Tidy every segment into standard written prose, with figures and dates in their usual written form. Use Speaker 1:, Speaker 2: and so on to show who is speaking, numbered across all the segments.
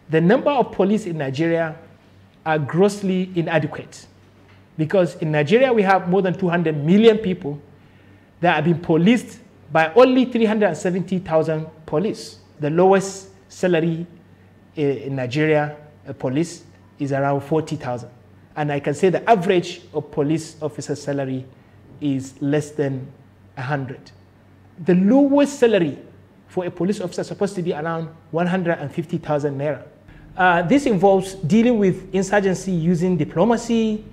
Speaker 1: the number of police in Nigeria are grossly inadequate, because in Nigeria we have more than 200 million people that have been policed by only 370,000 police. The lowest salary in Nigeria, police, is around 40,000. And I can say the average of police officer salary is less than 100. The lowest salary for a police officer is supposed to be around 150,000 naira. This involves dealing with insurgency using diplomacy,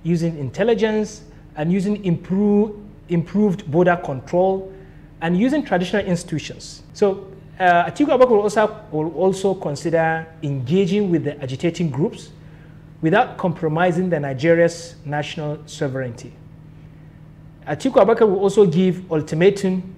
Speaker 1: using intelligence, and using improved border control, and using traditional institutions. So Atiku Abubakar will also consider engaging with the agitating groups without compromising the Nigeria's national sovereignty. Atiku Abubakar will also give ultimatum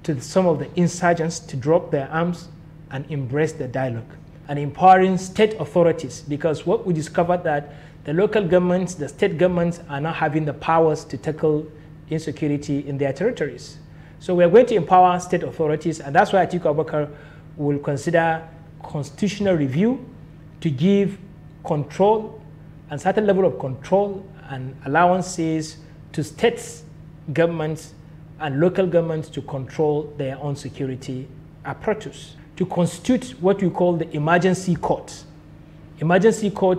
Speaker 1: to some of the insurgents to drop their arms and embrace the dialogue, and empowering state authorities, because what we discovered that the local governments, the state governments are not having the powers to tackle insecurity in their territories. So we are going to empower state authorities, and that's why Atiku Abubakar will consider constitutional review to give control and certain level of control and allowances to states, governments, and local governments to control their own security apparatus, to constitute what we call the emergency court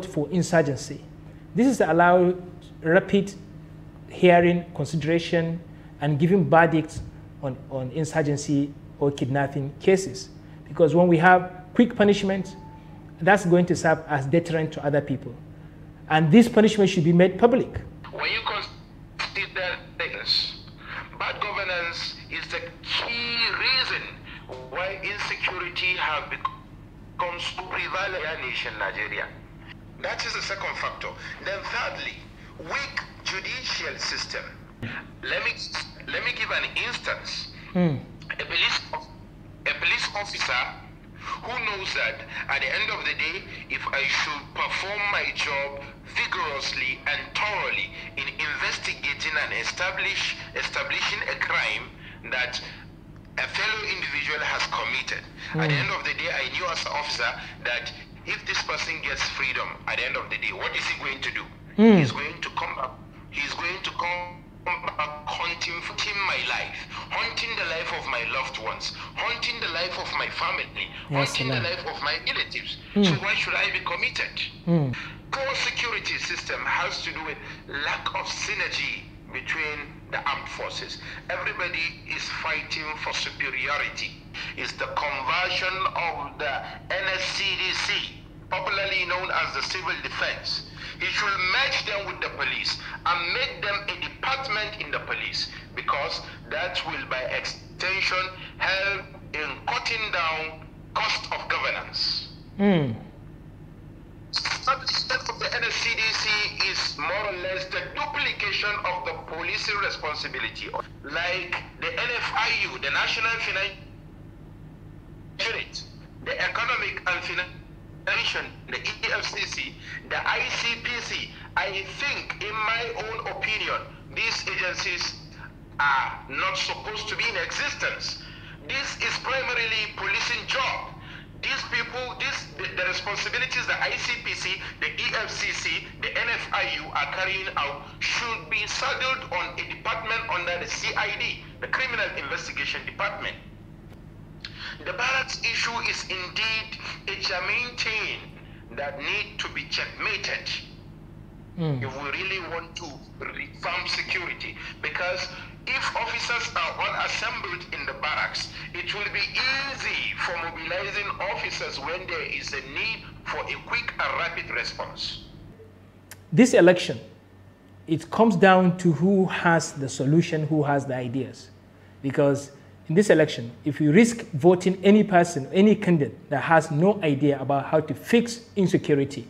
Speaker 1: for insurgency. This is to allow rapid hearing, consideration, and giving verdicts on insurgency or kidnapping cases. Because when we have quick punishment, that's going to serve as deterrent to other people. And this punishment should be made public.
Speaker 2: When you consider this, bad governance is the key reason why insecurity has become so prevalent in our nation, Nigeria. That is the second factor. Then thirdly, weak judicial system. Let me give an instance. A police officer who knows that at the end of the day, if I should perform my job vigorously and thoroughly in investigating and establishing a crime that a fellow individual has committed, at the end of the day, I knew as an officer that if this person gets freedom at the end of the day, what is he going to do? He's going to come up. He's going to come back hunting my life, hunting the life of my loved ones, hunting the life of my family, hunting the life of my relatives. So why should I be committed? Poor security system has to do with lack of synergy between the armed forces. Everybody is fighting for superiority. It's the conversion of the NSCDC, popularly known as the civil defense. He should merge them with the police and make them a department in the police, because that will by extension help in cutting down cost of governance. Instead of the NSCDC is more or less the duplication of the policing responsibility, like the NFIU, the National Financial Unit, the Economic and Financial, the EFCC, the ICPC. I think, in my own opinion, these agencies are not supposed to be in existence. This is primarily policing job. These people, the responsibilities the ICPC, the EFCC, the NFIU are carrying out should be saddled on a department under the CID, the Criminal Investigation Department. The barracks issue is indeed a germane thing that need to be checkmated if we really want to reform security. Because if officers are all assembled in the barracks, it will be easy for mobilizing officers when there is a need for a quick and rapid response.
Speaker 1: This election, it comes down to who has the solution, who has the ideas. Because in this election, if you risk voting any person, any candidate that has no idea about how to fix insecurity,